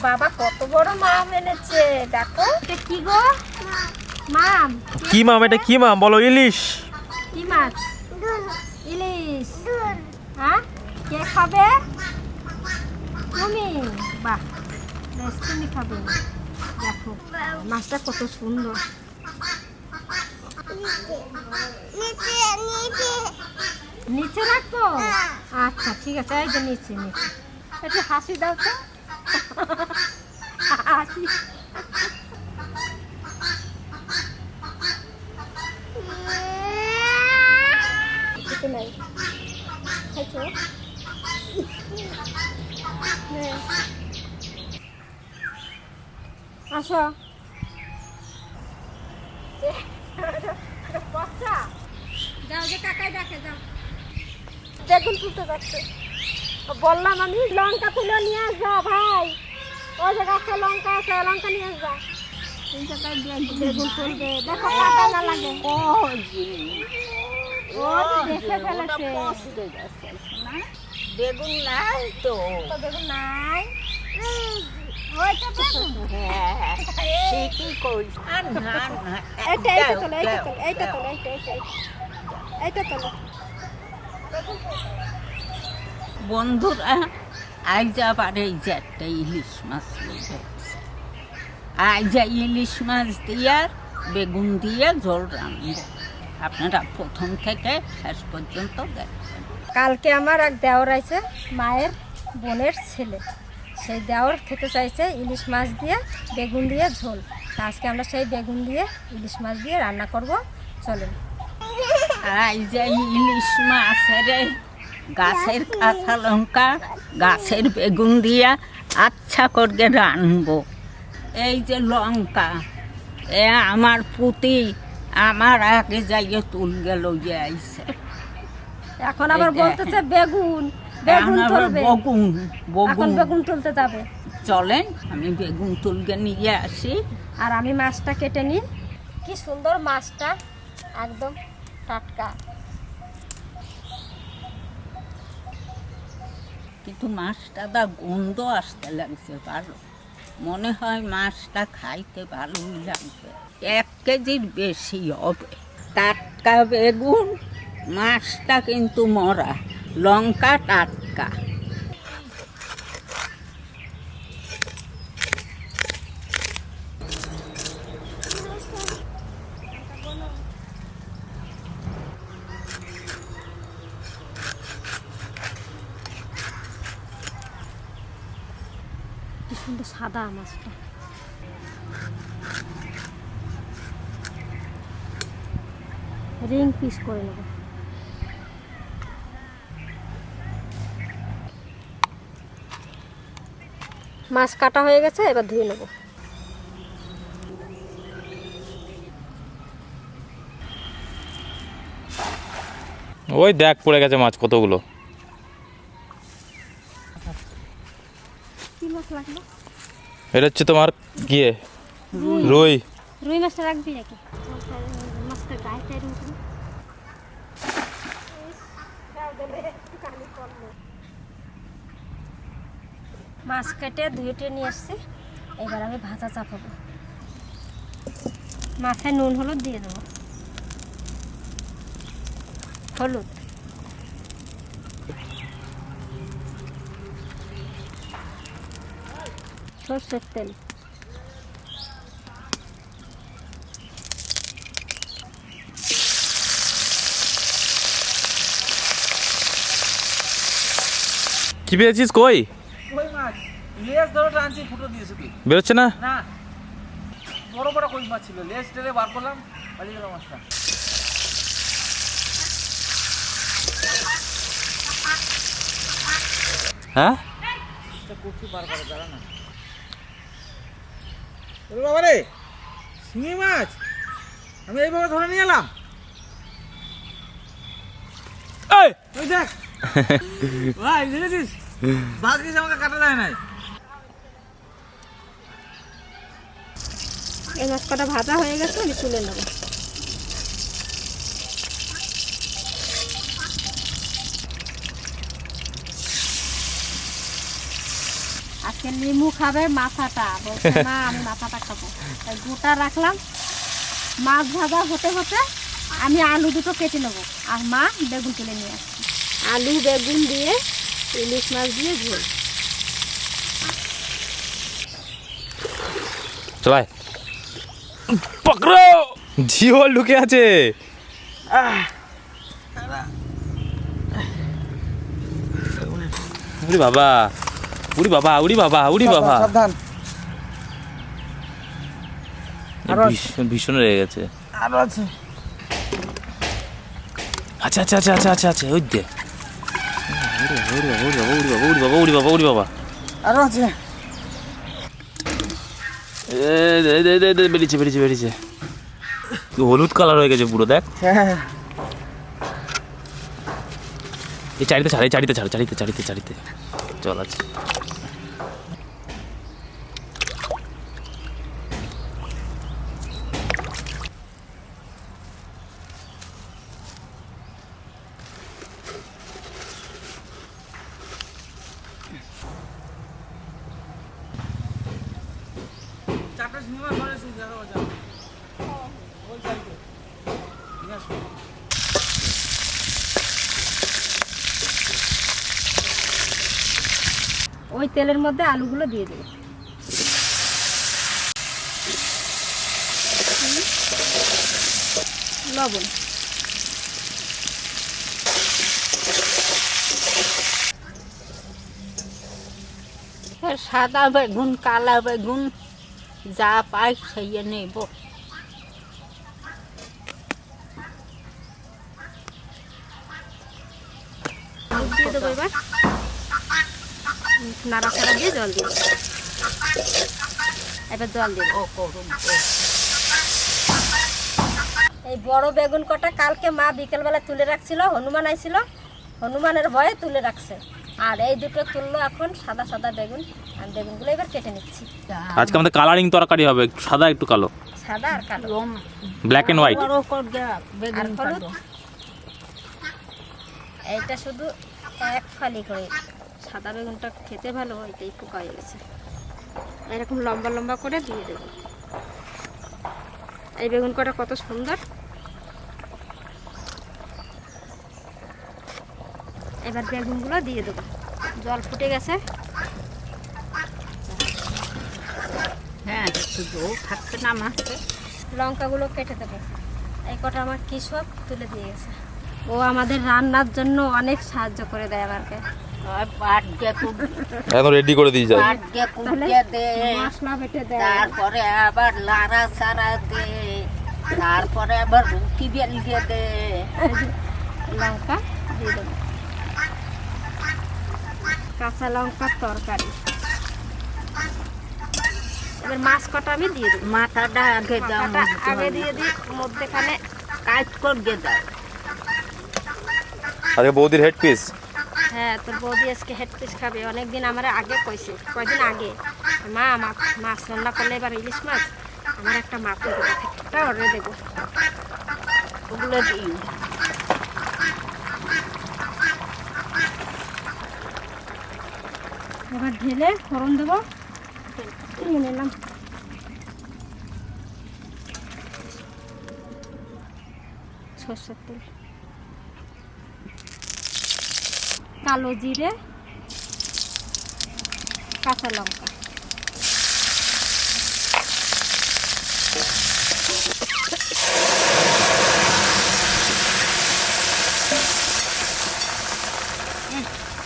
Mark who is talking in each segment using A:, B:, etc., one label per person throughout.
A: বাবা কত বড় মাম এনেছে দেখো। এটা কি গো মাম?
B: কি মাম এটা? কি মাম বলো? ইলিশ।
A: কি মাছ? ইলিশ। হ্যাঁ, কে খাবে? তুমি? বাহ, বেশ, তুমি খাবে। দেখো মাছটা কত সুন্দর। নিচে রাখবো? আচ্ছা ঠিক আছে, এই যে নিচে নিচে। একটু হাসি দাও তো, হাসি। নাই খাইছো? আসো। যাও যে কাকাই ডাকে, যাও। বেগুন তুলতে যাচ্ছে। বললাম আমি লঙ্কা তুলে নিয়ে আসবা ভাই, ওই যে গাছে লঙ্কা আছে, লঙ্কা নিয়ে আসবা। বেগুন তুলবে, দেখো কাটা না লাগে। ও দেখে ফেলেছে।
C: বেগুন নাই তো?
A: বেগুন নাই।
C: ঠিকই কইস।
A: এইটা তোলো, এইটা তোলো, এইটা তোলো, এইটা তোলো।
C: বন্ধুরা, আজ আবার এই যে একটা ইলিশ মাছ লেগেছে। আজ ইলিশ মাছ দিয়ে বেগুন দিয়ে ঝোল রান্না। আপনারা প্রথম থেকে শেষ পর্যন্ত দেখবেন।
A: কালকে আমার এক দেওর আছে, মায়ের বোনের ছেলে, সেই দেওর খেতে চাইছে ইলিশ মাছ দিয়ে বেগুন দিয়ে ঝোল। আজকে আমরা সেই বেগুন দিয়ে ইলিশ মাছ দিয়ে রান্না করব, চলেন।
C: এই যে ইলিশ মাছের গাছের কাঁচা লঙ্কা, গাছের বেগুন দিয়া আচ্ছা করে রানবো। এই যে লঙ্কা, এ আমার পুতি আমার আগে যাইয়ে তুল গেল যে আইসে।
A: এখন আবার বলতেছে বেগুন, বেগুন তুলবে। এখন বেগুন তুলতে যাবে।
C: চলেন আমি বেগুন তুলকে নিয়ে আসি।
A: আর আমি মাছটা কেটে নিই। কি সুন্দর মাছটা, একদম টাটকা।
C: কিন্তু মাছটা দা গন্ধ আসতে লাগছে ভালো, মনে হয় মাছটা খাইতে ভালোই লাগবে। 1 কেজির বেশি হবে। টাটকা বেগুন, মাছটা কিন্তু মরা, লঙ্কা টাটকা।
A: কি সুন্দর সাদা মাছটা। রিং পিস করে নেব। মাছ কাটা হয়ে গেছে, এবার ধুয়ে নেব।
B: ওই দেখ পড়ে গেছে মাছ কতগুলো।
A: কি মাছ লাগলো?
B: এটা হচ্ছে তোমার গিয়ে রুই।
A: রুই মাছটা রাখবি নাকি? মাছটা গায়ে রুই। মাছ কেটে ধুয়ে নিয়ে আসছি, এবার আমি ভাজা চাপাবো। মাথায় নুন হলুদ দিয়ে দেবো। হলুদ, সরষের তেল,
B: কি পেয়েছিস? কই
D: কই মাছ? লেজ ধরে টানছি, ফুটো দিয়েছে তুই?
B: বেরোচ্ছে না?
D: না, বড় বড় কই মাছ ছিল, লেজ টেনে বার করলাম, পালিয়ে গেল মাছটা।
B: হ্যাঁ
D: করছি বার করে, দাঁড়া না। বাবা রে, শিঙি মাছ আমি এইভাবে ধরে নিয়ে এলাম।
B: এই
D: ওই দেখ ভাই, দেখেছিস বাকি আমাকে কাটা যায় নাই।
A: এই মাছ কটা ভাজা হয়ে গেছে, আমি তুলে নেব। আজকে লিমু খাবে মাথাটা, বলছে মা আমি মাথাটা খাবো, তাই গোটা রাখলাম। মাছ ভাজা হতে হতে আমি আলু দুটো কেটে নেবো, আর মা বেগুন তুলে নিয়ে আসছি। আলু বেগুন দিয়ে ইলিশ মাছ দিয়ে ঝোল।
B: চলাই পকড়ো, জিওল ঢুকে আছে। উড়ি বাবা, উড়ি বাবা, উড়ি বাবা, উড়ি বাবা,
D: সাবধান।
B: ভীষণ ভীষণ রেগে গেছে।
D: আরো আছে।
B: আচ্ছা আচ্ছা আচ্ছা আচ্ছা আচ্ছা আচ্ছা, ওই দে। উড়ি বাবা, উড়ি বাবা, উড়ি বাবা, উড়ি বাবা, উড়ি বাবা, উড়ি বাবা।
D: আরো আছে।
B: বেরিয়েছে বেরিয়েছে বেরিয়েছে, হলুদ কালার হয়ে গেছে পুরো, দেখ।
D: হ্যাঁ
B: এই চারিতে ছাড়, এই চারিতে ছাড়, চারিতে চারিতে চারিতে চল আছে।
D: চারটা সিনেমা ঘরে এসে যাও যাও। ওই সাইডে। ঠিক আছে।
A: ওই তেলের মধ্যে আলুগুলো দিয়ে দেবো। লবণ,
C: সাদা বেগুন কালা বেগুন যা পাই খেয়ে নেব।
A: দিয়ে দেবো এবার, নাড়াচাড়া দিয়ে জল দিয়ে দেবো। এবার জল দিয়ে দেবো।
C: ও করুন
A: এই বড় বেগুন কটা কালকে মা বিকেলবেলা তুলে রাখছিল, হনুমান আইছিল, হনুমানের ভয়ে তুলে রাখছে। আর এই দুটো তুললো এখন, সাদা সাদা বেগুন। আর বেগুনগুলো এবার কেটে নিচ্ছি।
B: আজকে আমাদের কালারিং তরকারি হবে, একটু সাদা একটু কালো,
A: সাদা আর কালো
B: ব্ল্যাক এন্ড হোয়াইট।
C: বড় করে
A: আর
C: বেগুন
A: হলুদ।
C: কাটো।
A: এইটা শুধু এক ফালি করে, সাদা বেগুনটা খেতে ভালো, এটাই পোকা হয়ে গেছে। এরকম লম্বা লম্বা করে দিয়ে দেবো। এই বেগুন কটা কত সুন্দর। এবার বেগুনগুলো দিয়ে দেবো, জল ফুটে গেছে।
C: হ্যাঁ একটু জল থাকতে নামাচ্ছে।
A: লঙ্কাগুলো কেটে দেবো। এই কটা আমার কৃষক তুলে দিয়ে গেছে, ও আমাদের রান্নার জন্য অনেক সাহায্য করে দেয় আমাকে।
B: এখন রেডি করে দিয়ে যায়।
A: মশলা বেটে দেয়,
C: তারপরে আবার লাড়া চাড়া দে, তারপরে আবার রুটি বেলিয়ে দে।
A: লঙ্কা দিয়ে দেবো, কাঁচা লঙ্কার তরকারি। এবার মাছ কটা আমি দিয়ে দেবো।
C: মাথাটা আগে দাও,
A: মাথাটা আগে দিয়ে দিই, মধ্যেখানে
C: কাজ করবে দাও।
B: আজকে বৌদির হেড পিস।
A: হ্যাঁ, তোর বৌদি আজকে হেড পিস খাবে। অনেকদিন আমার আগে কইছে, কয়দিন আগে, মা মাছ রান্না করলে এবার ইলিশ মাছ আমার একটা মাথা দেবো, একটা অর্ডার দেবো।
C: ওগুলো দিই।
A: এবার ঢেলে ফোড়ন দেবো। নিয়ে নিলাম। সরষের তেল, কালো জিরে, কাঁচা লঙ্কা।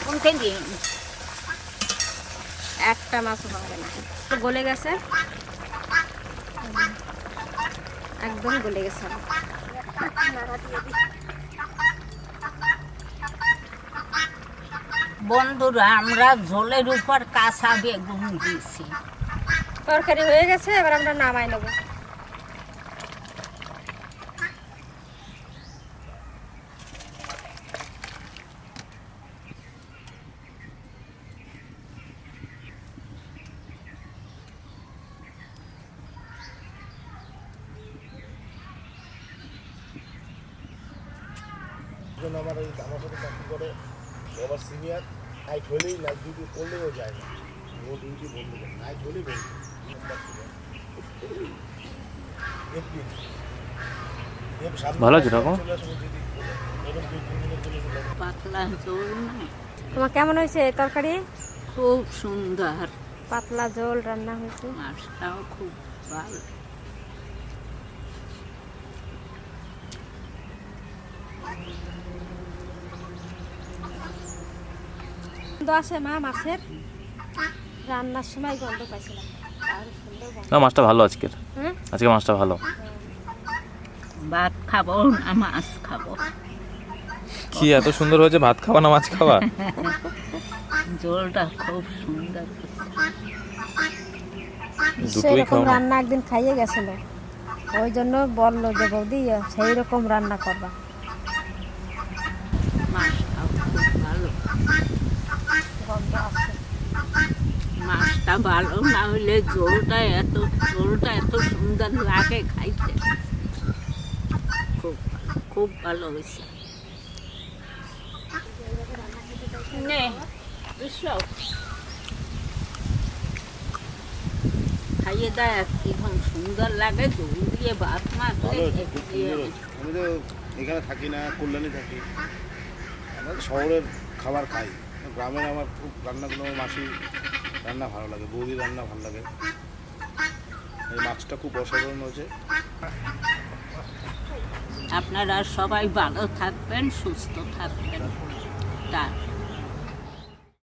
C: কোনটা দিই?
A: একটা মাছও হবে না, গলে গেছে, একদম গলে গেছে।
C: বন্ধুরা আমরা ঝোলের উপর কাঁচা বেগুন দিয়েছি।
A: তরকারি হয়ে গেছে, এবার আমরা নামাই নেবো।
E: আমার এই আমার সাথে চাকরি করে, এবার সিনিয়র হাইট হলেই লাইফ ডিউটি করলেও যায় না,
B: ভালো আছে এরকম?
C: পাতলা ঝোল না,
A: তোমার কেমন হয়েছে তরকারি?
C: খুব সুন্দর।
A: পাতলা ঝোল রান্না হয়েছে।
C: মাছটাও খুব ভালো।
A: গন্ধ আসে মা মাছের, রান্নার সময় গন্ধ পাইছিলাম। আর সুন্দর গন্ধ।
B: না মাছটা ভালো আজকের,
A: হুম?
B: আজকে মাছটা ভালো।
C: ভাত খাবো না মাছ খাবো?
B: কি এত সুন্দর হয়েছে, ভাত খাওয়া না মাছ খাওয়া?
C: ঝোলটা খুব সুন্দর।
B: দুটোই
A: সেরকম
B: খাও না।
A: রান্না একদিন খাইয়ে গেছিল, ওই জন্য বললো যে বৌদি সেই রকম রান্না করবা।
C: মাছটাও খুব ভালো।
A: গন্ধ আসে।
C: মাছটা ভালো না হলে ঝোলটা এত সুন্দর লাগে খাইতে। খুব ভালো হয়েছে। নে, এসো। খাইয়ে দেয় কিরকম সুন্দর লাগে, ঝোল দিয়ে ভাত মাখলে।
E: ভালো হয়েছে, খুব সুন্দর হয়েছে। আমি তো এখানে থাকি না, কল্যাণী থাকি। আমরা তো শহরের খাবার খাই, গ্রামের আমার খুব রান্নাগুলো, আমার মাসি রান্না ভালো লাগে, বৌদি রান্না ভালো লাগে। এই মাছটা খুব অসাধারণ হয়েছে।
C: আপনারা সবাই ভালো থাকবেন, সুস্থ থাকবেন।